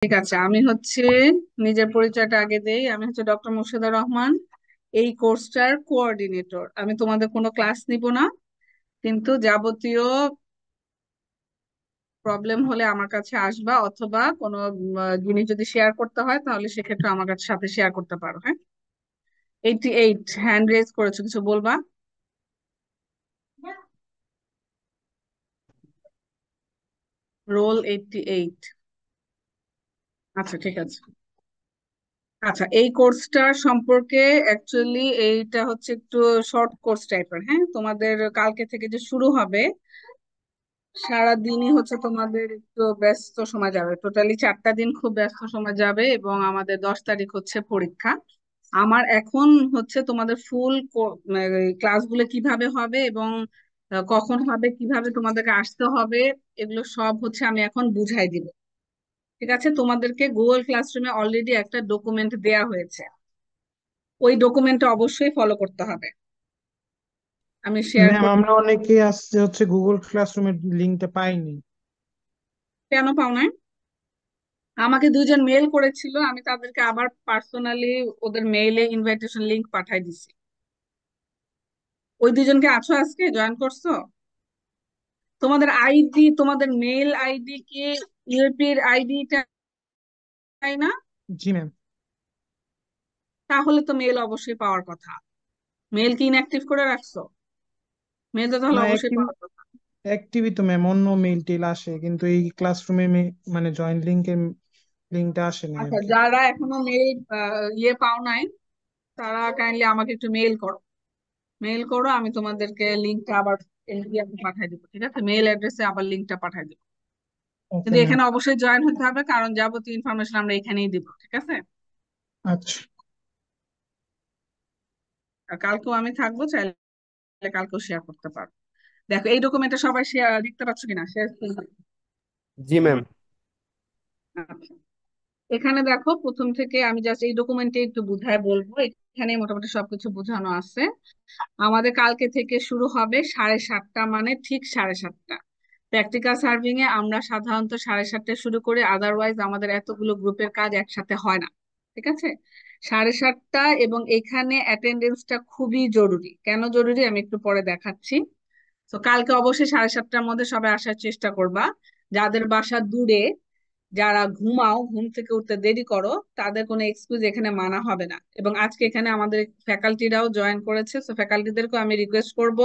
ঠিক আছে, আমি হচ্ছে নিজের পরিচয়টা আগে দেই। আমি হচ্ছে ডক্টর মোর্শেদা রহমান, এই কোর্সটার কোঅর্ডিনেটর। আমি তোমাদের কোনো ক্লাস নিব না, কিন্তু যাবতীয় প্রবলেম হলে আমার কাছে আসবা, অথবা কোনো জিনিস যদি শেয়ার করতে হয় তাহলে সেক্ষেত্রে আমার কাছে সাথে শেয়ার করতে পারো। হ্যাঁ, 88 হ্যান্ড রেজ করেছো, কিছু বলবা? রোল 88। আচ্ছা, ঠিক আছে। আচ্ছা, এই কোর্সটার সম্পর্কে অ্যাকচুয়ালি এইটা হচ্ছে একটু শর্ট কোর্স টাইপের। হ্যাঁ, তোমাদের কালকে থেকে যে শুরু হবে, সারাদিনই হচ্ছে তোমাদের একটু ব্যস্ত সময় যাবে। টোটালি 4টা দিন খুব ব্যস্ত সময় যাবে, এবং আমাদের 10 তারিখ হচ্ছে পরীক্ষা। আমার এখন হচ্ছে তোমাদের ফুল ক্লাসগুলো কিভাবে হবে এবং কখন হবে, কিভাবে তোমাদেরকে আসতে হবে, এগুলো সব হচ্ছে আমি এখন বুঝাই দিব। ঠিক আছে, তোমাদেরকে গুগল ক্লাসরুমে অলরেডি একটা ডকুমেন্ট দেয়া হয়েছে, ওই ডকুমেন্টটা অবশ্যই ফলো করতে হবে। আমি শেয়ার ম্যাম, করি। আমরা অনেকে আসছে হচ্ছে গুগল ক্লাসরুমের লিঙ্কটা পাইনি। কেন পাও নাই? আমাকে দুইজন মেল করেছিল, আমি তাদেরকে আবার পার্সোনালি ওদের মেইলে ইনভাইটেশন লিংক পাঠাই দিছি। ওই দুজনকে আছো, আজকে জয়েন করছো? তোমাদের আইডি, তোমাদের মেল আইডি কি ইউপির আইডিটা, তাই না? জি ম্যাম। তাহলে তো মেল অবশ্যই পাওয়ার কথা। মেল কি ইনঅ্যাক্টিভ করে রাখছো? মেল তো তাহলে না, অবশ্যই পাওয়ার কথা। অ্যাক্টিভই তো ম্যাম, অন্য মেইল টেল আসে কিন্তু এই ক্লাসরুমে মানে জয়েন লিঙ্কটা আসেনি আর আচ্ছা, কি। যারা এখনো মেল পাও নাই, তারা কাইন্ডলি আমাকে একটু মেল করো। মেল করো, আমি তোমাদেরকে লিঙ্কটা আবার পাঠাই দিব। ঠিক আছে, মেল অ্যাড্রেসে আবার লিঙ্কটা পাঠাই দিব। ওকে কিন্তু ম্যাম। এখানে অবশ্যই জয়েন হতে হবে, কারণ যাবতীয় ইনফরমেশন আমরা এখানেই দিব। ঠিক আছে, আচ্ছা। আর কালকেও আমি থাকবো, চাইলে কালকেও শেয়ার করতে পারো। দেখো, এই ডকুমেন্টটা সবাই শেয়ার দেখতে পাচ্ছ কিনা, শেয়ার। জি ম্যাম। আচ্ছা, এখানে দেখো, প্রথম থেকে আমি জাস্ট এই ডকুমেন্টে একটু বুঝায় বলবো। এখানে মোটামুটি সবকিছু বোঝানো আছে। আমাদের কালকে থেকে শুরু হবে 7:30, মানে ঠিক 7:30। প্র্যাকটিক্যাল সার্ভিং এ আমরা সাধারণত 7:30টায় শুরু করি, আদারওয়াইজ আমাদের এতগুলো গ্রুপের কাজ একসাথে হয় না। ঠিক আছে, 7:30, এবং এখানে অ্যাটেন্ডেন্সটা খুবই জরুরি। কেন জরুরি আমি একটু পরে দেখাচ্ছি। তো কালকে অবশ্যই 7:30টার মধ্যে সবাই আসার চেষ্টা করবা। যাদের বাসা দূরে, যারা ঘুমাও, ঘুম থেকে উঠতে দেরি করো, তাদের কোনো এক্সকিউজ এখানে মানা হবে না। এবং আজকে এখানে আমাদের ফ্যাকাল্টিরাও জয়েন করেছে, তো ফ্যাকাল্টিদেরকে আমি রিকোয়েস্ট করব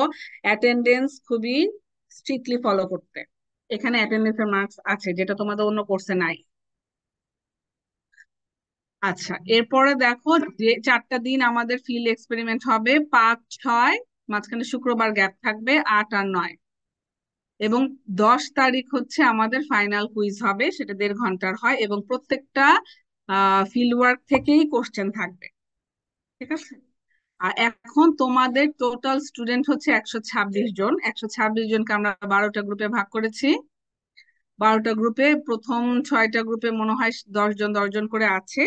অ্যাটেন্ডেন্স খুবই স্ট্রিক্টলি ফলো করতে। এখানে অ্যাটেন্ডেন্সের মার্কস আছে, যেটা তোমাদের অন্য কোর্সে নাই। আচ্ছা, এরপরে দেখো, যে 4টা দিন আমাদের ফিল্ড এক্সপেরিমেন্ট হবে, 5, 6, মাঝখানে শুক্রবার গ্যাপ থাকবে, 8 আর 9। এবং 10 তারিখ হচ্ছে আমাদের ফাইনাল কুইজ হবে, সেটা 1.5 ঘন্টার হয়, এবং প্রত্যেকটা ফিল্ড ওয়ার্ক থেকেই কোশ্চেন থাকবে। ঠিক আছে, আর এখন তোমাদের টোটাল স্টুডেন্ট হচ্ছে 126 জন। 126 জনকে আমরা 12টা গ্রুপে ভাগ করেছি। 12টা গ্রুপে প্রথম 6টা গ্রুপে মনে হয় 10 জন 10 জন করে আছে,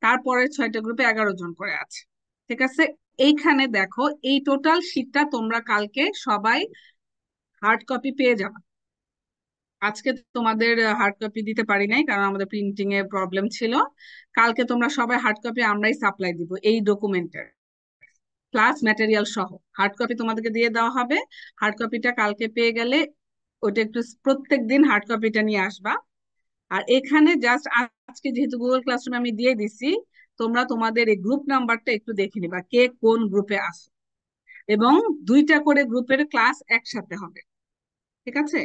তারপরের 6টা গ্রুপে 11 জন করে আছে। ঠিক আছে, এইখানে দেখো, এই টোটাল শীটটা তোমরা কালকে সবাই হার্ড কপি পেয়ে যাবে। আজকে তোমাদের হার্ড কপি দিতে পারি নাই, কারণ আমাদের প্রিন্টিং এ প্রবলেম ছিল। কালকে তোমরা সবাই হার্ড কপি আমরাই সাপ্লাই দিব, এই ডকুমেন্টের ক্লাস ম্যাটেরিয়াল সহ হার্ড কপি তোমাদেরকে দিয়ে দেওয়া হবে। হার্ড কপিটা কালকে পেয়ে গেলে ওটা একটু প্রত্যেক দিন হার্ড কপিটা নিয়ে আসবা। আর এখানে জাস্ট আজকে যেহেতু গুগল ক্লাসরুমে আমি দিয়ে দিছি, তোমরা তোমাদের এই গ্রুপ নাম্বারটা একটু দেখে নিবা, কে কোন গ্রুপে আছো। এবং 2টা করে গ্রুপের ক্লাস একসাথে হবে। ঠিক আছে,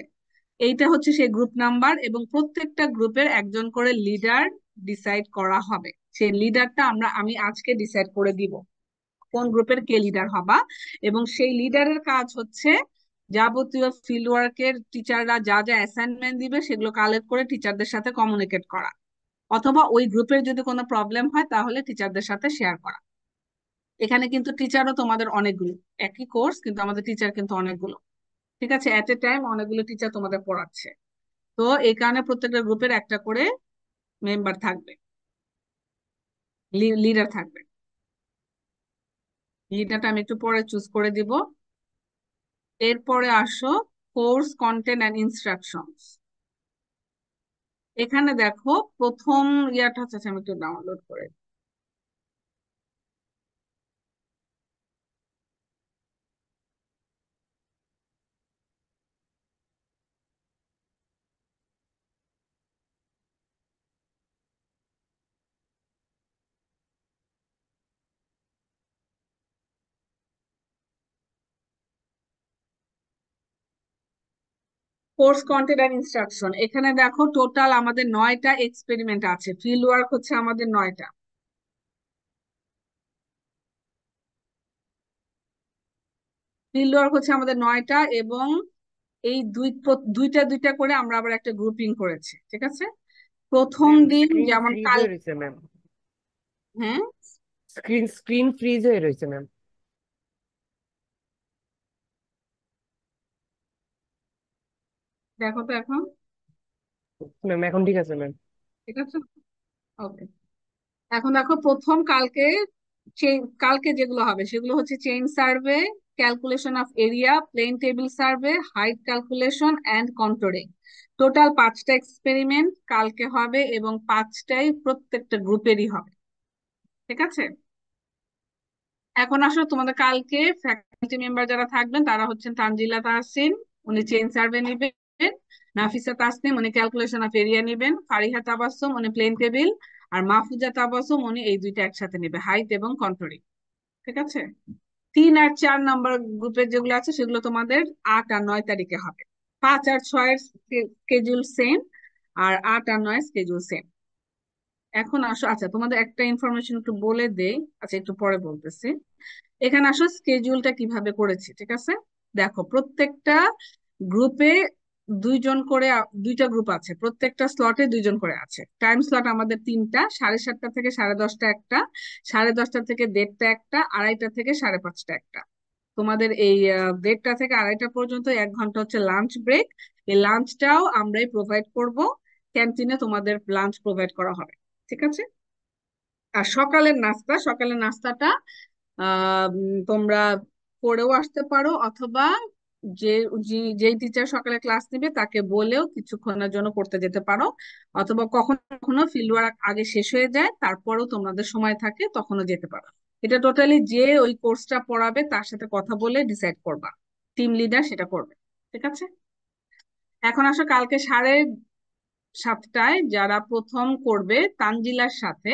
এইটা হচ্ছে সেই গ্রুপ নাম্বার, এবং প্রত্যেকটা গ্রুপের একজন করে লিডার ডিসাইড করা হবে। সেই লিডারটা আমি আজকে ডিসাইড করে দিব, কোন গ্রুপের কে লিডার হবা। এবং সেই লিডারের কাজ হচ্ছে যাবতীয় ফিল্ড ওয়ার্কের টিচাররা যা যা অ্যাসাইনমেন্ট দিবে সেগুলো কালেক্ট করে টিচারদের সাথে কমিউনিকেট করা, অথবা ওই গ্রুপের যদি কোনো প্রবলেম হয় তাহলে টিচারদের সাথে শেয়ার করা। এখানে কিন্তু টিচারও তোমাদের অনেকগুলো, একই কোর্স কিন্তু আমাদের টিচার কিন্তু অনেকগুলো। ঠিক আছে, এট এ টাইম অনেকগুলো টিচার তোমাদের পড়াচ্ছে। তো এই কারণে প্রত্যেকটা গ্রুপের একটা করে মেম্বার থাকবে, লিডার থাকবে। লিডারটা আমি একটু পরে চুজ করে দিব। এরপরে আসো কোর্স কন্টেন্ট অ্যান্ড ইনস্ট্রাকশনস। এখানে দেখো প্রথম ইয়াটা হচ্ছে, আমি একটু ডাউনলোড করে কোর্স কন্টেন্ট এন্ড ইনস্ট্রাকশন। এখানে দেখো টোটাল আমাদের 9টা এক্সপেরিমেন্ট আছে, ফিল্ড ওয়ার্ক হচ্ছে আমাদের 9টা। ফিল্ড ওয়ার্ক হচ্ছে আমাদের 9টা, এবং এই দুইটা দুইটা করে আমরা আবার একটা গ্রুপিং করেছি, ঠিক আছে। প্রথম ম্যাম দিন স্ক্রিন যেমন ফ্রিজ কাল, হয়ে রয়েছে ম্যাম। হ্যাঁ স্ক্রিন ফ্রিজ হয়ে রয়েছে ম্যাম। দেখো তো এখন, ম্যাম এখন ঠিক আছে ম্যাম। ঠিক আছে, ওকে। এখন দেখো প্রথম কালকে, কালকে যেগুলো হবে সেগুলো হচ্ছে chain survey, calculation of area, plane table survey, height calculation and controlling. Total 5টা এক্সপেরিমেন্ট কালকে হবে, এবং 5টাই প্রত্যেকটা গ্রুপেরই হবে, ঠিক আছে। এখন আসলে তোমাদের কালকে ফ্যাকাল্টি মেম্বার যারা থাকবেন তারা হচ্ছেন তানজিলা তাহসিন, উনি চেইন সার্ভে নিবেন। নাফিসা তাসনিম, উনি ক্যালকুলেশন অফ এরিয়া নিবেন। ফারিহা তাবাসসুম, উনি প্লেন টেবিল। আর মাহফুজা তাবাসসুম, উনি এই দুইটা একসাথে নেবে, হাইট এবং কন্ট্রোলিং, ঠিক আছে। 3 আর 4 নাম্বার গ্রুপের যেগুলো আছে সেগুলো তোমাদের 8 আর 9 তারিখে হবে। 5 আর 6-এর স্কেজুল সেম, আর 8 আর 9 স্কেজুল সেম। এখন আসো, আচ্ছা তোমাদের একটা ইনফরমেশন একটু বলে দেই, আচ্ছা একটু পরে বলতেছি। এখানে আসো স্কেজুলটা কিভাবে করেছি, ঠিক আছে। দেখো প্রত্যেকটা গ্রুপে দুইজন করে, দুইটা গ্রুপ আছে, প্রত্যেকটা স্লটে দুইজন করে আছে। টাইম স্লট আমাদের 3টা, 7:30 থেকে 10:30 একটা, 10:30 থেকে 1:30 একটা, 2:30 থেকে 5:30 একটা। তোমাদের এই 1:30 থেকে 2:30 পর্যন্ত 1 ঘন্টা হচ্ছে লাঞ্চ ব্রেক। এই লাঞ্চটাও আমরাই প্রোভাইড করব, ক্যান্টিনে তোমাদের লাঞ্চ প্রোভাইড করা হবে, ঠিক আছে। আর সকালের নাস্তাটা তোমরা করেও আসতে পারো, অথবা যে যেই টিচার সকালে ক্লাস নেবে তাকে বলেও কিছুক্ষণের জন্য করতে যেতে পারো, অথবা কখনো কখনো ফিল্ড ওয়ার্ক আগে শেষ হয়ে যায় তারপরেও তোমাদের সময় থাকে তখনও যেতে পারো। এটা টোটালি যে ওই কোর্সটা পড়াবে তার সাথে কথা বলে ডিসাইড করবা, টিম লিডার সেটা করবে, ঠিক আছে। এখন আসো কালকে 7:30টায় যারা প্রথম করবে তানজিলার সাথে,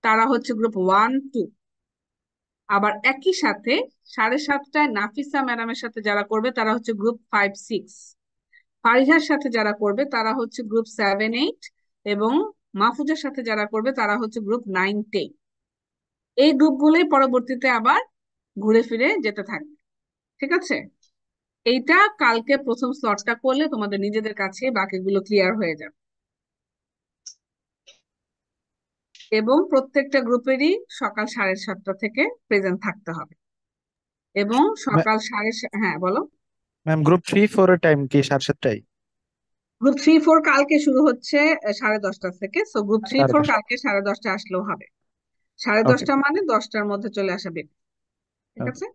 তারা হচ্ছে গ্রুপ 1, 2। আবার একই সাথে 7:30টায় নাফিসা ম্যাডামের সাথে যারা করবে তারা হচ্ছে গ্রুপ 5, 6। ফারিহার সাথে যারা করবে তারা হচ্ছে গ্রুপ 7, 8। এবং মাহফুজের সাথে যারা করবে তারা হচ্ছে গ্রুপ 9, 10। এই গ্রুপগুলোই পরবর্তীতে আবার ঘুরে ফিরে যেতে থাকবে, ঠিক আছে। এইটা কালকে প্রথম স্লটটা করলে তোমাদের নিজেদের কাছে বাকিগুলো ক্লিয়ার হয়ে যাবে। এবং প্রত্যেকটা গ্রুপেরই সকাল 7:30 থেকে প্রেজেন্ট থাকতে হবে। এবং সকাল হ্যাঁ বলো। ম্যাম গ্রুপ 3, 4 এর টাইম কি 7:30টায়? গ্রুপ 3, 4 কালকে শুরু হচ্ছে 10:30 থেকে, সো গ্রুপ থ্রি সাড়ে ফোর দশটা কালকে 10:30 আসলেও হবে। সাড়ে ওকে দশটা মানে 10টার মধ্যে চলে আসবে, ঠিক ওকে আছে।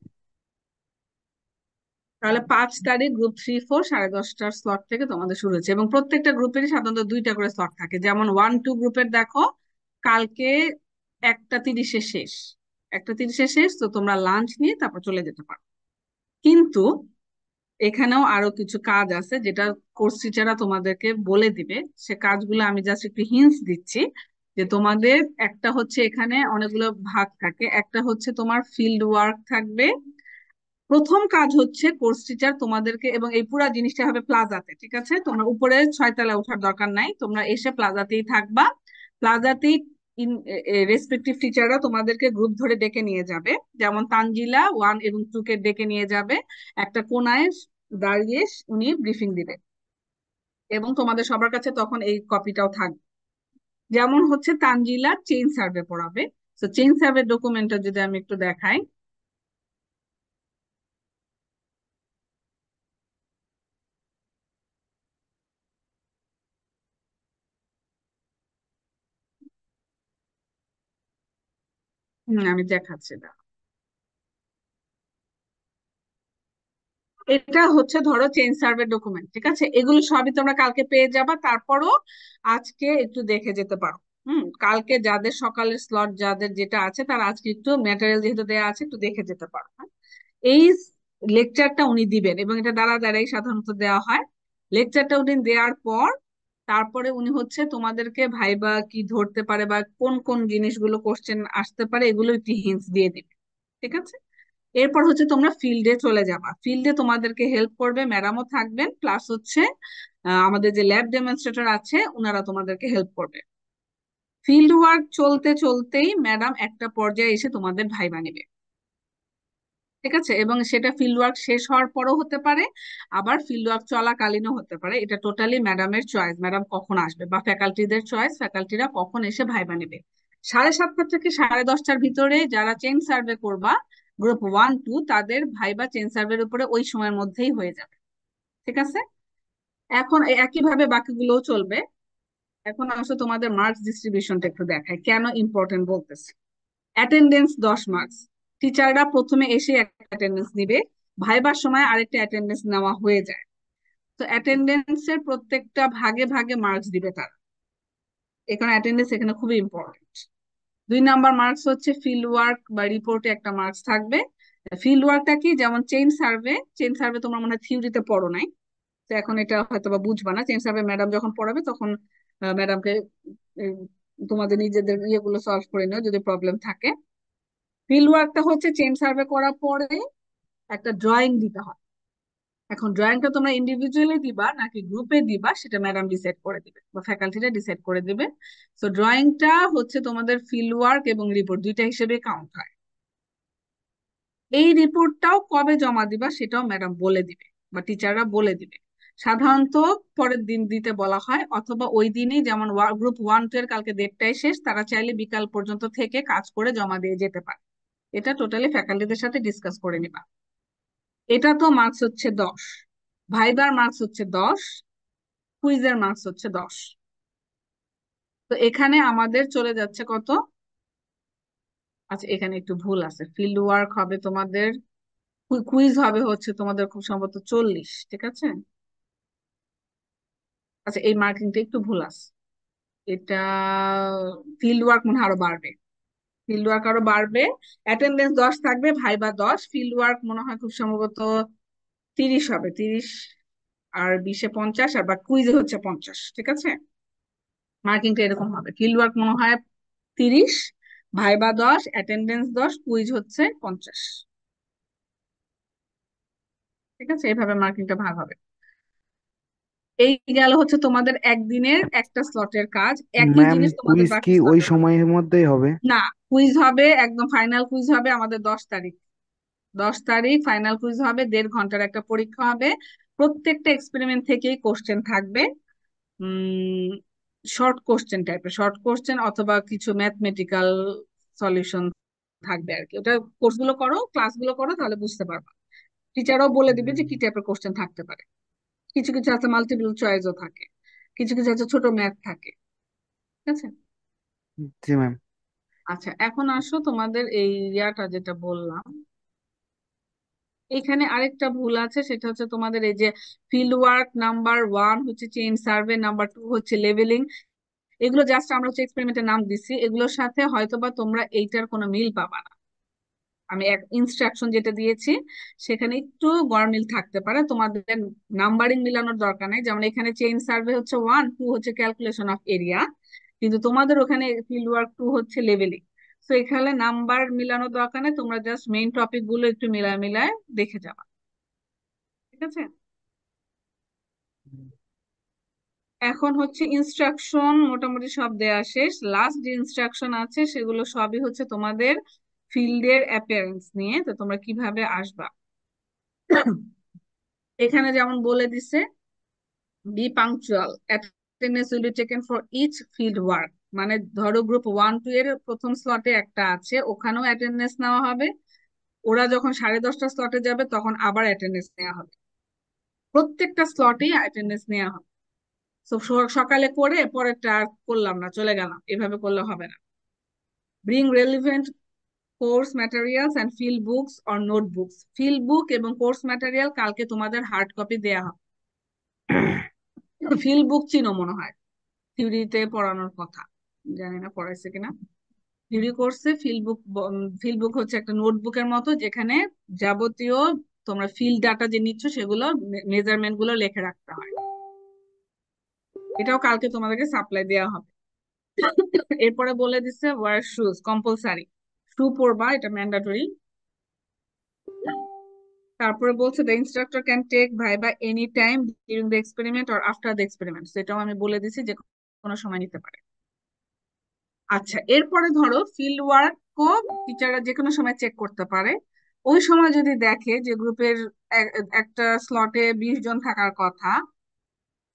তাহলে 5 তারিখ গ্রুপ 3, 4 10:30টার স্লট থেকে তোমাদের শুরু হচ্ছে, এবং প্রত্যেকটা গ্রুপেরই সাধারণত 2টা করে স্লট থাকে। যেমন 1, 2 গ্রুপের দেখো কালকে 1:30-এ শেষ, 1:30-এ শেষ, তো তোমরা লাঞ্চ নিয়ে তারপর চলে যেতে পারো। কিন্তু এখানেও আরো কিছু কাজ আছে যেটা কোর্স টিচাররা তোমাদেরকে বলে দিবে। সে কাজগুলো আমি জাস্ট একটু হিন্টস দিচ্ছি, যে তোমাদের একটা হচ্ছে এখানে অনেকগুলো ভাগ থাকে। একটা হচ্ছে তোমার ফিল্ড ওয়ার্ক থাকবে। প্রথম কাজ হচ্ছে কোর্স টিচার তোমাদেরকে, এবং এই পুরো জিনিসটা হবে প্লাজাতে, ঠিক আছে। তোমরা উপরে 6 তলায় ওঠার দরকার নাই, তোমরা এসে প্লাজাতেই থাকবা। প্লাজাতেই রেসপেক্টিভ টিচাররা তোমাদেরকে গ্রুপ ধরে ডেকে নিয়ে যাবে। যেমন তানজিলা 1 এবং 2 কে ডেকে নিয়ে যাবে, একটা কোনায় দাঁড়িয়ে উনি ব্রিফিং দিবে, এবং তোমাদের সবার কাছে তখন এই কপিটাও থাকবে। যেমন হচ্ছে তানজিলা চেইন সার্ভে পড়াবে। তো চেইন সার্ভে ডকুমেন্টটা যদি আমি একটু দেখাই, আমি দেখাচ্ছি, এটা হচ্ছে ধরো চেঞ্জ সার্ভে ডকুমেন্ট, ঠিক আছে? এগুলো সবই তোমরা কালকে পেয়ে যাবা, তারপরও আজকে একটু দেখে যেতে পারো। কালকে যাদের সকালের স্লট যাদের যেটা আছে তারা আজকে একটু ম্যাটেরিয়াল যেহেতু দেওয়া আছে একটু দেখে যেতে পারো, হ্যাঁ? এই লেকচারটা উনি দিবেন এবং এটা দ্বারা দ্বারাই সাধারণত দেওয়া হয়। লেকচারটা উনি দেওয়ার পর তারপরে উনি হচ্ছে তোমাদেরকে ভাইবা কি ধরতে পারে বা কোন কোন জিনিসগুলো কোশ্চেন আসতে পারে এগুলো একটু হিন্টস দিয়ে দিবে, ঠিক আছে? এরপর হচ্ছে তোমরা ফিল্ডে চলে যাবা, ফিল্ডে তোমাদেরকে হেল্প করবে, ম্যাডামও থাকবেন, প্লাস হচ্ছে আমাদের যে ল্যাব ডেমনস্ট্রেটর আছে ওনারা তোমাদেরকে হেল্প করবে। ফিল্ড ওয়ার্ক চলতে চলতেই ম্যাডাম একটা পর্যায়ে এসে তোমাদের ভাইবা নেবে, ঠিক আছে? এবং সেটা ফিল্ড ওয়ার্ক শেষ হওয়ার পরও হতে পারে, আবার ফিল্ড ওয়ার্ক চলাকালীনও হতে পারে। এটা টোটালি ম্যাডামের চয়েস, ম্যাডাম কখন আসবে, বা ফ্যাকাল্টিদের চয়েস, ফ্যাকাল্টিরা কখন এসে ভাইবা নেবে। 7:30 থেকে 10:30 ভিতরে যারা চেইন সার্ভে করবা গ্রুপ 1 2 তাদের ভাইবা চেইন সার্ভের উপরে ওই সময়ের মধ্যেই হয়ে যাবে, ঠিক আছে? এখন একইভাবে বাকিগুলোও চলবে। এখন আসলে তোমাদের মার্কস ডিস্ট্রিবিউশনটা একটু দেখায় কেন ইম্পর্টেন্ট বলতেছি। অ্যাটেন্ডেন্স 10 মার্কস, টিচাররা প্রথমে এসে একটা অ্যাটেন্ডেন্স নিবে, ভাইবার সময় আরেকটা অ্যাটেন্ডেন্স নেওয়া হয়ে যায়। তো অ্যাটেন্ডেন্সের প্রত্যেকটা ভাগে ভাগে মার্কস দিবে তারা, এখানে অ্যাটেন্ডেন্স এখানে খুবই ইম্পর্টেন্ট। 2 নাম্বার মার্কস হচ্ছে ফিল্ড ওয়ার্ক বা রিপোর্টে একটা মার্কস থাকবে। ফিল্ড ওয়ার্কটা কি, যেমন চেইন সার্ভে, চেইন সার্ভে তোমরা মনে হয় থিওরিতে পড়ো নাই, তো এখন এটা হয়তো বা বুঝবা না। চেইন সার্ভে ম্যাডাম যখন পড়াবে তখন ম্যাডামকে তোমাদের নিজেদের ইয়েগুলো সলভ করে নিও যদি প্রবলেম থাকে। ফিল্ড ওয়ার্কটা হচ্ছে চেইন সার্ভে করার পরে একটা ড্রয়িং দিতে হয়। এখন ড্রয়িংটা তোমরা ইন্ডিভিজুয়ালি দিবা নাকি গ্রুপে দিবা সেটা ম্যাডাম ডিসাইড করে দিবে বা ফ্যাকাল্টিটা ডিসাইড করে দিবে। তো ড্রয়িংটা হচ্ছে তোমাদের ফিল্ড ওয়ার্ক এবং রিপোর্ট দুইটা হিসেবে কাউন্ট হয়। এই রিপোর্টটাও কবে জমা দিবা সেটাও ম্যাডাম বলে দিবে বা টিচাররা বলে দিবে। সাধারণত পরের দিন দিতে বলা হয়, অথবা ওই দিনই, যেমন গ্রুপ 1 2 এর কালকে ডেটটাই শেষ, তারা চাইলে বিকাল পর্যন্ত থেকে কাজ করে জমা দিয়ে যেতে পারে। এটা টোটালি ফ্যাকাল্টিদের সাথে ডিসকাস করে নিবা। এটা তো মার্কস হচ্ছে 10, ভাইবার মার্কস হচ্ছে 10, কুইজের মার্কস হচ্ছে 10। তো এখানে আমাদের চলে যাচ্ছে কত, আচ্ছা এখানে একটু ভুল আছে, ফিল্ড ওয়ার্ক হবে তোমাদের, কুইজ হবে হচ্ছে তোমাদের খুব সম্ভবত 40, ঠিক আছে? আচ্ছা এই মার্কিংটা একটু ভুল আছে, এটা ফিল্ড ওয়ার্ক মনে হয় আরো বাড়বে, ফিল্ড ওয়ার্ক আরো বাড়বে। অ্যাটেন্ডেন্স 10 থাকবে, ভাইবা 10, ফিল্ড ওয়ার্ক মনে হয় খুব সম্ভবত 30 হবে, 30 আর 20-এ 50, আর বা কুইজে হচ্ছে 50, ঠিক আছে? মার্কিংটা এরকম হবে, ফিল্ড ওয়ার্ক মনে হয় 30, ভাইবা 10, অ্যাটেন্ডেন্স 10, কুইজ হচ্ছে 50, ঠিক আছে? এইভাবে মার্কিংটা ভাগ হবে। এই গেল হচ্ছে তোমাদের একদিনের একটা স্লটের কাজ, একই ম্যাম জিনিস তোমাদের কুইজ বাকি কি ওই স্লটে হবে সময়ের মধ্যেই হবে? না। কুইজ হবে একদম ফাইনাল, কুইজ হবে আমাদের 10 তারিখ, 10 তারিখ ফাইনাল কুইজ হবে, 1.5 ঘন্টার একটা পরীক্ষা হবে। প্রত্যেকটা এক্সপেরিমেন্ট থেকেই কোশ্চেন থাকবে, শর্ট কোশ্চেন টাইপের, শর্ট কোশ্চেন অথবা কিছু ম্যাথমেটিক্যাল সলিউশন থাকবে আর কি। ওটা কোর্সগুলো করো, ক্লাসগুলো করো, তাহলে বুঝতে পারবা। টিচারও বলে দিবে যে কি টাইপের কোশ্চেন থাকতে পারে। কিছু কিছু আছে মাল্টিপল চয়েসও থাকে, কিছু কিছু আছে ছোট ম্যাথ থাকে, ঠিক আছে? জি ম্যাম। আচ্ছা এখন আসো তোমাদের এই ইয়াটা যেটা বললাম, এখানে আরেকটা ভুল আছে, সেটা হচ্ছে তোমাদের এই যে ফিল্ড ওয়ার্ক নাম্বার 1 হচ্ছে চেইন সার্ভে, নাম্বার 2 হচ্ছে লেভেলিং। এগুলো জাস্ট আমরা হচ্ছে এক্সপেরিমেন্টের নাম দিচ্ছি, এগুলোর সাথে হয়তোবা তোমরা এইটার কোনো মিল পাবা না। আমি এক ইনস্ট্রাকশন যেটা দিয়েছি সেখানে একটু গরমিল থাকতে পারে, তোমাদের নাম্বারিং মিলানোর দরকার নেই। যেমন এখানে চেইন সার্ভে হচ্ছে 1 2 হচ্ছে ক্যালকুলেশন অফ এরিয়া, কিন্তু তোমাদের ওখানে ফিল্ড ওয়ার্ক 2 হচ্ছে লেভেলিং। তো এখানে নাম্বার মিলানোর দরকার নেই, তোমরা জাস্ট মেইন টপিক গুলো একটু মিলায় মিলায় দেখে যাবা, ঠিক আছে? এখন হচ্ছে ইনস্ট্রাকশন মোটামুটি সব দেয়া শেষ, লাস্ট যে ইনস্ট্রাকশন আছে সেগুলো সবই হচ্ছে তোমাদের ফিল্ডের অ্যাপিয়ারেন্স নিয়ে, তো তোমরা কিভাবে আসবা। এখানে যেমন বলে দিছে, be punctual, attendance will be taken for each field work. মানে ধরো গ্রুপ 1 2 এর প্রথম স্লটে একটা আছে, ওখানেও অ্যাটেন্ডেন্স নেওয়া হবে, ওরা যখন 10:30 স্লটে যাবে তখন আবার অ্যাটেন্ডেন্স নেওয়া হবে, প্রত্যেকটা স্লটেই অ্যাটেন্ডেন্স নেওয়া হবে। তো সকালে করে পরেরটা আর করলাম না চলে গেলাম, এভাবে করলে হবে না। Bring relevant course materials and field books or notebooks. Field book এবং কোর্স ম্যাটেরিয়াল কালকে তোমাদের হার্ড কপি দেয়া হবে। ফিল্ড বুক চিনো মনে হয়, থিওরিতে পড়ানোর কথা, জানি না পড়াইছে কিনা। থিওরি কোর্সে ফিল্ড বুক হচ্ছে একটা নোটবুকের মতো, যেখানে যাবতীয় তোমরা ফিল্ড ডাটা যে নিচ্ছ সেগুলো, মেজারমেন্ট গুলো লিখে রাখতে হয়। এটাও কালকে তোমাদেরকে সাপ্লাই দেওয়া হবে। এরপরে বলে দিচ্ছে ওয়ার শুজ কম্পালসারি, শু পরবা, এটা ম্যান্ডাটরি। তারপরে বলছে the instructor can take viva any time during the experiment or after the experiment, সেটাও আমি বলে দিছি যে কোনো সময় নিতে পারে। আচ্ছা, এরপরে ধরো ফিল্ড ওয়ার্কও টিচাররা যে কোনো সময় চেক করতে পারে। ওই সময় যদি দেখে যে গ্রুপের একটা স্লটে 20 জন থাকার কথা,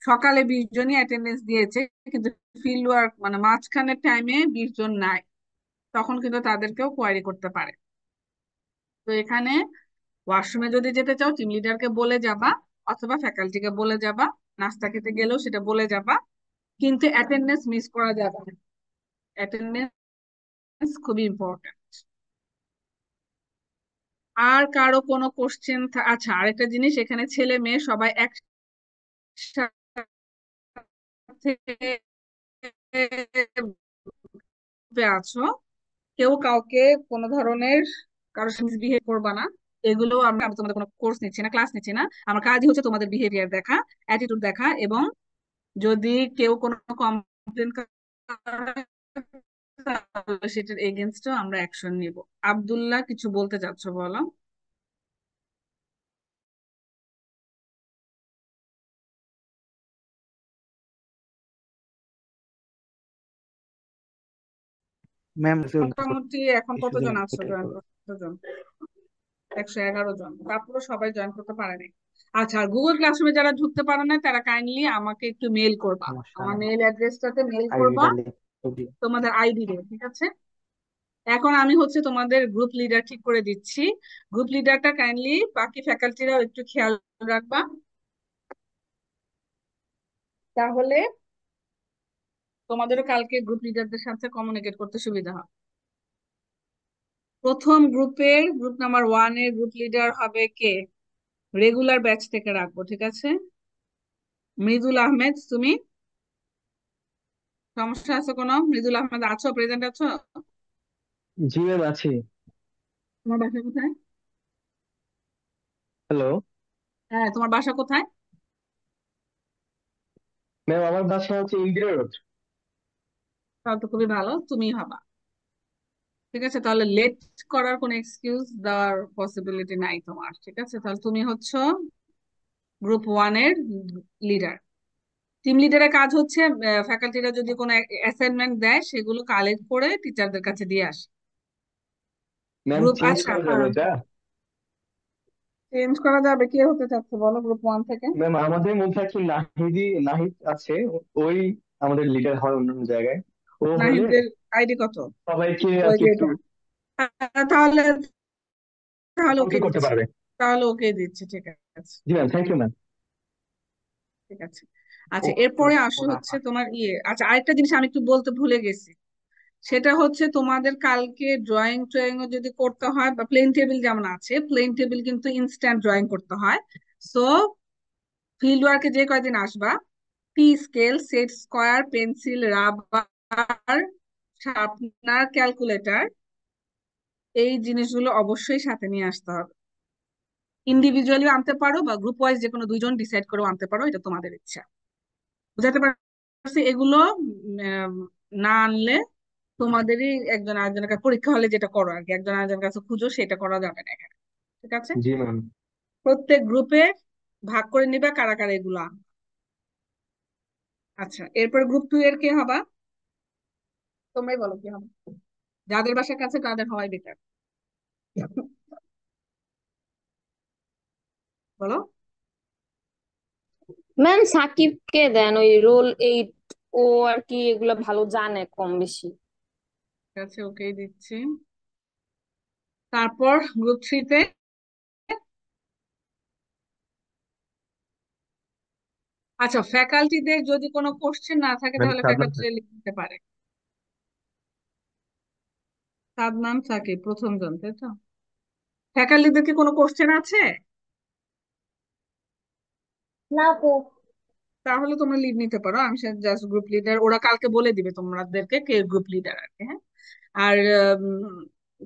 সকালে 20 জনই অ্যাটেন্ডেন্স দিয়েছে, কিন্তু ফিল্ড ওয়ার্ক মানে মাঝখানের টাইমে 20 জন নাই, তখন কিন্তু তাদেরকেও কোয়ারি করতে পারে। তো এখানে ওয়াশরুমে যদি যেতে চাও টিম লিডারকে বলে যাবা, অথবা ফ্যাকাল্টিকে বলে যাবা, নাস্তা খেতে গেলেও সেটা বলে যাবা, কিন্তু অ্যাটেন্ডেন্স মিস করা যাবে না। অ্যাটেন্ডেন্স খুবই ইম্পর্টেন্ট। আর কারো কোনো কোশ্চেন? আচ্ছা, আরেকটা জিনিস, এখানে ছেলে মেয়ে সবাই একসাথে আছো, কেউ কাউকে কোনো ধরনের কারোর সাথে মিসবিহেভ করবা না। এগুলো আমি তোমাদের কোনো কোর্স নিচ্ছি না, ক্লাস নিচ্ছি না, আমার কাজই হচ্ছে তোমাদের বিহেভিয়ার দেখা, অ্যাটিটিউড দেখা, এবং যদি কেউ কোনো কমপ্লেন সেটার এগেনস্টও আমরা অ্যাকশন নিব। আব্দুল্লাহ কিছু বলতে চাচ্ছ, বলো। ম্যাম মোটামুটি এখন কতজন আছো জয়েন করতে? কতজন? 111 জন, তারপরে সবাই জয়েন করতে পারেনি। আচ্ছা, আর গুগল ক্লাসরুমে যারা ঢুকতে পারে না তারা কাইন্ডলি আমাকে একটু মেল করবা, সমস্যা আমার নাই, মেল অ্যাড্রেসটাতে মেল করবা আইডিটা লিখে তোমাদের আইডি দিয়ে, ঠিক আছে? এখন আমি হচ্ছে তোমাদের গ্রুপ লিডার ঠিক করে দিচ্ছি। গ্রুপ লিডারটা কাইন্ডলি বাকি ফ্যাকাল্টিরাও একটু খেয়াল রাখবা, তাহলে তোমাদেরও কালকে গ্রুপ লিডারদের সাথে কমিউনিকেট করতে সুবিধা হবে। প্রথম গ্রুপ নাম্বার 1 এর গ্রুপ লিডার হবে কে? রেগুলার ব্যাচ থেকে রাখবো, ঠিক আছে? মৃদুল আহমেদ, তুমি? সমস্যা আছে কোনো? মৃদুল আহমেদ আছো, প্রেজেন্ট আছো? জি ম্যাম আছি। তোমার বাসা কোথায়? হ্যালো হ্যাঁ, তোমার বাসা কোথায়? ম্যাম, আমার বাসা হচ্ছে ইন্দিরা রোড। তাহলে তো খুবই ভালো, তুমি হবা। ঠিক আছে, তাহলে লেট করার কোনো এক্সকিউজ দেওয়ার পসিবিলিটি নাই তোমার, ঠিক আছে? তাহলে তুমি হচ্ছে গ্রুপ 1 এর লিডার। টিম লিডারের কাজ হচ্ছে ফ্যাকাল্টিরা যদি কোনো অ্যাসাইনমেন্ট দেয় সেগুলো কালেক্ট করে টিচারদের কাছে দিয়ে আসে। ম্যাম, গ্রুপ, চেঞ্জ আচ্ছা, করা যাবে এটা? চেঞ্জ করা যাবে। কে হতে চাচ্ছে বলো গ্রুপ 1 থেকে? ম্যাম, আমাদের মধ্যে কি নাহিদ আছে, ওই আমাদের লিডার হয় অন্য জায়গায়। ও হলে নাহিদের আইডি কত? সবাইকে আর ওই কি যে একটু এটা। তাহলে তাহলে ওকে কন্ট্রোল করতে দিচ্ছি, পারবে। তাহলে ওকে দিচ্ছি, ঠিক আছে। জি ম্যাম, থ্যাংক ইউ ম্যাম। ঠিক আছে। আচ্ছা, এরপরে আসো হচ্ছে তোমার আচ্ছা, আরেকটা জিনিস আমি একটু বলতে ভুলে গেছি, সেটা হচ্ছে তোমাদের কালকে ড্রয়িং ট্রয়িং যদি করতে হয়, বা প্লেন টেবিল যেমন আছে, প্লেন টেবিল কিন্তু ইনস্ট্যান্ট ড্রয়িং করতে হয়। সো ফিল্ড ওয়ার্কে যে কয়দিন আসবা, P scale, set square, pencil, rubber, sharpener, calculator, এই জিনিসগুলো অবশ্যই সাথে নিয়ে আসতে হবে। ইন্ডিভিজুয়ালি আনতে পারো বা গ্রুপ ওয়াইজ যে কোনো 2 জন ডিসাইড করেও আনতে পারো, এটা তোমাদের ইচ্ছা। বুঝাতে পারছি? এগুলো না আনলে তোমাদেরই একজন আরেকজনের কাছে, পরীক্ষা হলে যেটা করো আর কি, একজন আরেকজনের কাছে খুঁজো, সেটা করা যাবে না এখানে, ঠিক আছে? জি ম্যাম। প্রত্যেক গ্রুপে ভাগ করে নিবে কারা কারা এগুলো আনবে। আচ্ছা, এরপর গ্রুপ 2 এর কে হবা? তোমরাই বলো কি হবে, যাদের বাসার কাছে তাদের হওয়াই বেটার। বলো। ম্যাম সাকিবকে দেন, ওই রোল 8, ও আর কি এগুলো ভালো জানে কম বেশি। ঠিক আছে, ওকেই দিচ্ছি। তারপর গ্রুপ 3 তে আচ্ছা, ফ্যাকাল্টিদের যদি কোনো কোশ্চেন না থাকে ম্যাম তাহলে শাবনাম ফ্যাকাল্টিরা লিখতে পারে। সাদমান সাকিব প্রথম জন, তাই তো? ফ্যাকাল্টিদের কি কোনো কোশ্চেন আছে? না আপু। তাহলে তোমরা লিড নিতে পারো, আমি জাস্ট গ্রুপ লিডার, ওরা কালকে বলে দিবে তোমাদেরকে কে গ্রুপ লিডার আর কি, হ্যাঁ। আর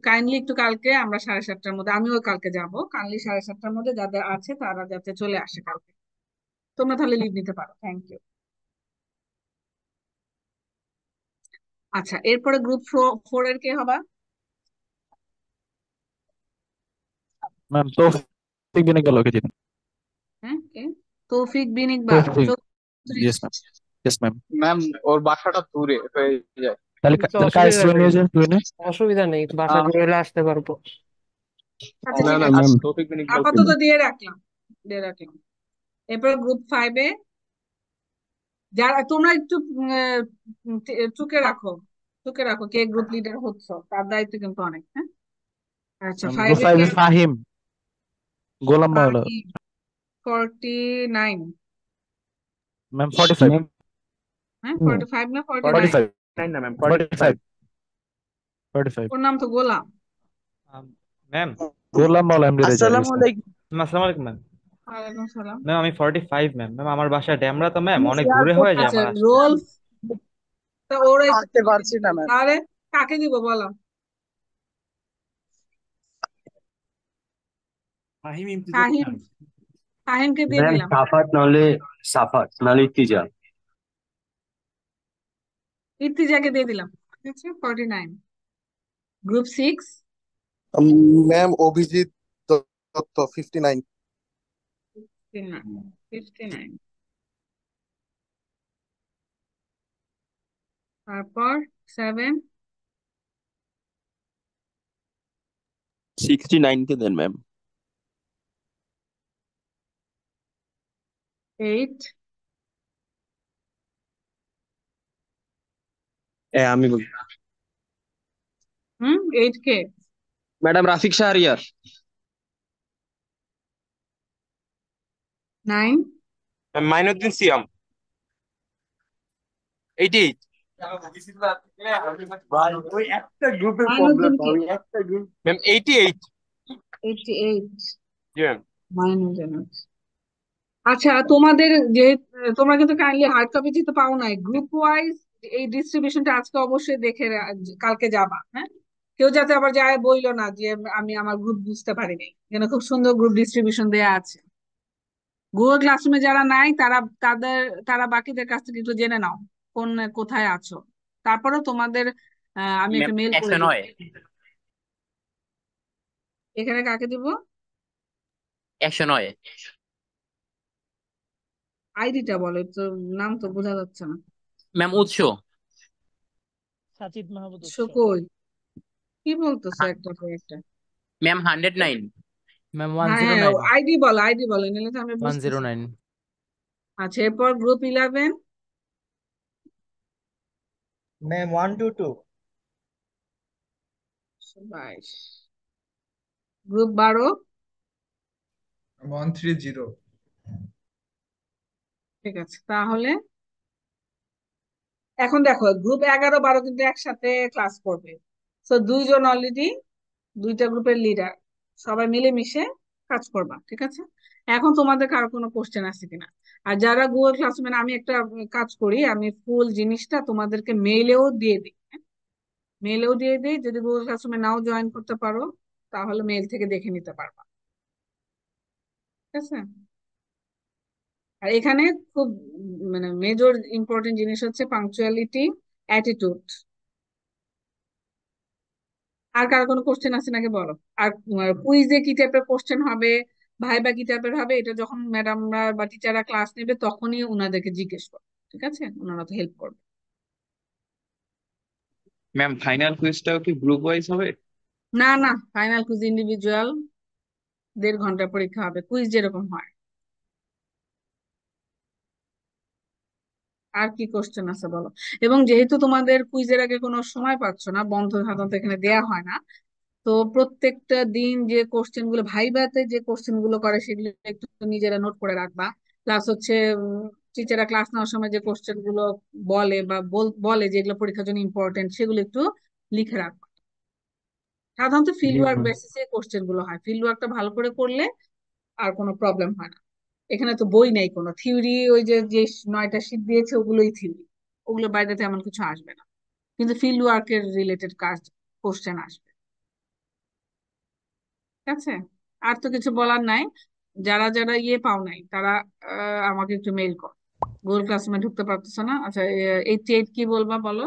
কাইন্ডলি একটু কালকে আমরা 7:30টার মধ্যে, আমিও কালকে যাব, কাইন্ডলি 7:30টার মধ্যে যাদের আছে তারা যাতে চলে আসে কালকে। তোমরা তাহলে লিড নিতে পারো, থ্যাংক ইউ। আচ্ছা, এরপরে গ্রুপ 4 এর কে হবা? ম্যাম তৌফিক বিন গেল কে দিবেন? হ্যাঁ, কে? তৌফিক বিন Iqbal, Taufiq, 34। Yes ma'am, yes ma'am. Ma'am ওর বাসাটা দূরে হয়ে যায়। তাহলে কিছু তাহলে কাজ অসুবিধা জয়েন নেই, হয়ে যান টুইনে। অসুবিধা নেই, বাসা আহ, ঘুরে এলে আসতে পারবো। আচ্ছা, না ঠিক না আছে, ম্যাম, তৌফিক বিন ইকবাল আপাতত দিয়ে রাখলাম। এরপর গ্রুপ 5 এ যারা, তোমরা একটু চুকে রাখো কে গ্রুপ লিডার হচ্ছ, তার দায়িত্ব কিন্তু অনেক, হ্যাঁ। আচ্ছা, ম্যাম গ্রুপ 5 এ কে? 5 ফাহিম, গোলাম মাওলা। ফাহিম, 49। Ma'am 45, ma'am. হ্যাঁ, 45 না 49? 45, না ম্যাম, 45, 45। ওর নাম তো গোলাম। ম্যাম গোলাম মাওলা এমডি রেজা, আসসালামু ইয়েস ম্যাম। আলাইকুম। আসসালামু আলাইকুম ম্যাম। ওয়ালাইকুম সালাম। ম্যাম আমি 45 ম্যাম। ম্যাম আমার বাসা ড্যামরা তো ম্যাম, আমি অনেক শেয়ার দূরে হয়ে যায় আচ্ছা, আমার আসতে। রোল, তা ওরা করতে পারছি না ম্যাম। তাহলে কাকে দিব বলো? ফাহিম ইমতিজাজ ফাহিম, ম্যাম। ফাহিমকে দিয়ে ম্যাম দিলাম। সাফাত নাহলে ইতিজা। ইর্তিজাকে দিয়ে দিলাম, ঠিক আছে, 49। Group 6, ma'am Abhijit Dutta 59। 59। তারপর 7, 69 কে দেন ম্যাম। 8, আমি বলি 8 কে? ম্যাডাম রাফিক শাহরিয়ার। 9, মাইনুদ্দিন সিয়াম 88। ওই একটা গ্রুপের প্রবলেম, মাইনুদ্দিন কি? ওই একটা গ্রুপ। ম্যাম 88। 88। জি ম্যাম। মাইনুদ্দিন। আচ্ছা, তোমাদের যে, তোমরা কিন্তু কাইন্ডলি হার্ড কপি যেতে পাও নাই, গ্রুপ ওয়াইজ এই ডিস্ট্রিবিউশনটা আজকে অবশ্যই দেখে কালকে যাবা, হ্যাঁ। কেউ যাতে আবার যায় বইলো না যে আমি আমার গ্রুপ বুঝতে পারিনি, এখানে খুব সুন্দর গ্রুপ ডিস্ট্রিবিউশন দেয়া আছে। গুগল ক্লাসরুমে যারা নাই তারা বাকিদের কাছ থেকে একটু জেনে নাও কোথায় আছো। তারপরেও তোমাদের আমি ম্যাম একটা মেল করে দিব। 109। এখানে কাকে দিব? 109। আইডিটা বলো তো, নাম তো বোঝা যাচ্ছে না। ম্যাম উৎস। সাজিদ মাহমুদ উৎস। কই, কি বলতেছো একটা পর একটা? ম্যাম 109। ম্যাম হ্যাঁ হ্যাঁ, 109। আইডি বলো নিলে তো আমি বুঝতেছি। 109। আচ্ছা, এরপর গ্রুপ 11, ম্যাম 122। 22। গ্রুপ 12, 130। ঠিক আছে তাহলে। এখন দেখো গ্রুপ 11, 12 কিন্তু একসাথে ক্লাস করবে, তো দুইজন অলরেডি দুইটা গ্রুপের লিডার, সবাই মিলেমিশে কাজ করবা, ঠিক আছে। এখন তোমাদের কারো কোনো কোশ্চেন আছে কিনা? আর যারা গুগল ক্লাসরুমে, আমি একটা কাজ করি, আমি ফুল জিনিসটা তোমাদেরকে মেইলেও দিয়ে দিই, যদি গুগল ক্লাসরুমে নাও জয়েন করতে পারো তাহলে মেইল থেকে দেখে নিতে পারবা, ঠিক আছে। আর এখানে খুব মানে মেজর ইম্পর্টেন্ট জিনিস হচ্ছে পাংচুয়ালিটি, অ্যাটিটিউড। আর কারো কোনো কোশ্চেন আছে নাকি বলো? আর কুইজে কি টাইপের কোশ্চেন হবে, ভাইবা কি টাইপের হবে, এটা যখন ম্যাডামরা বা টিচাররা ক্লাস নেবে তখনই ওনাদেরকে জিজ্ঞেস করো, ঠিক আছে, ওনারা তো হেল্প করবে। ম্যাম ফাইনাল কুইজটাও কি গ্রুপ ওয়াইজ হবে? না না, ফাইনাল কুইজ ইন্ডিভিজুয়াল, 1.5 ঘন্টার পরীক্ষা হবে, কুইজ যেরকম হয়। আর কি কোশ্চেন আছে বলো? এবং যেহেতু তোমাদের কুইজের আগে কোনো সময় পাচ্ছ না, বন্ধ সাধারণত এখানে দেয়া হয় না, তো প্রত্যেকটা দিন যে কোশ্চেন গুলো ভাইভাতে যে কোশ্চেন গুলো করে সেগুলো একটু নিজেরা নোট করে রাখবা। প্লাস হচ্ছে টিচাররা ক্লাস নেওয়ার সময় যে কোশ্চেন গুলো বলে বা বলে যেগুলো পরীক্ষার জন্য ইম্পর্টেন্ট, সেগুলো একটু লিখে রাখবা। সাধারণত ফিল্ড জি ওয়ার্ক ম্যাম। বেসিসে কোশ্চেন গুলো হয়, ফিল্ড ওয়ার্কটা ভালো করে করলে আর কোনো প্রবলেম হয় না। এখানে তো বই নেই কোনো থিওরি, ওই যে যে 9টা শীট দিয়েছে ওগুলোই থিওরি, ওগুলো বাইরে তেমন কিছু আসবে না, কিন্তু ফিল্ড ওয়ার্কের রিলেটেড কাজ কোশ্চেন আসবে। ঠিক আছে, আর তো কিছু বলার নাই। যারা যারা ইয়ে পাও নাই তারা আমাকে একটু মেইল কর। গুগল ক্লাসরুমে ঢুকতে পারতেছো না? আচ্ছা, 88 কি বলবা বলো।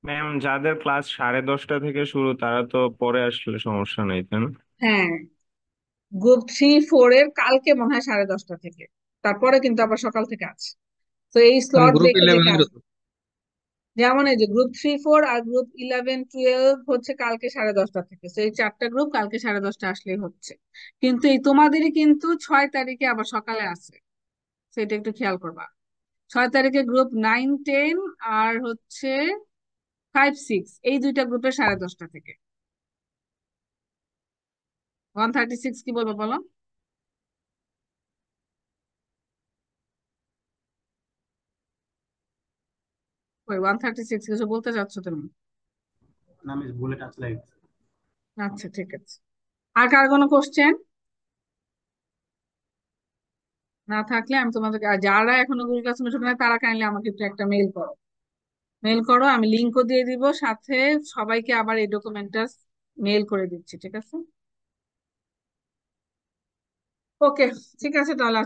ম্যাম যাদের ক্লাস 10:30 থেকে শুরু তারা তো পরে আসলে সমস্যা নেই, তাই না? হ্যাঁ, গ্রুপ 3 4 এর কালকে মনে হয় 10:30 থেকে, তারপরে কিন্তু আবার সকাল থেকে আছে। তো এই স্লট গ্রুপ দেখে দেখে 11 আসবে। যেমন এই যে গ্রুপ 3 4 আর গ্রুপ 11 12 হচ্ছে কালকে 10:30 থেকে, তো এই 4টা গ্রুপ কালকে 10:30 আসলেই হচ্ছে। কিন্তু এই তোমাদেরই কিন্তু 6 তারিখে আবার সকালে আছে, সেটা একটু খেয়াল করবা। 6 তারিখে গ্রুপ 9 10 আর হচ্ছে 5 6, এই দুইটা গ্রুপের 10:30 থেকে। 136 কি বলবো বলো। ওই 136 কিছু বলতে চাচ্ছ তুমি? আচ্ছা ঠিক আছে। আর কার কোনো কোশ্চেন না থাকলে আমি তোমাদেরকে, আর যারা এখনো গুগল ক্লাসরুমে ঢুকে নাই তারা কাইন্ডলি আমাকে একটু একটা মেইল করো। মেইল করো, আমি লিঙ্কও দিয়ে দিব সাথে, সবাইকে আবার এই ডকুমেন্টটা মেইল করে দিচ্ছি। ঠিক আছে, ওকে, ঠিক আছে তাহলে।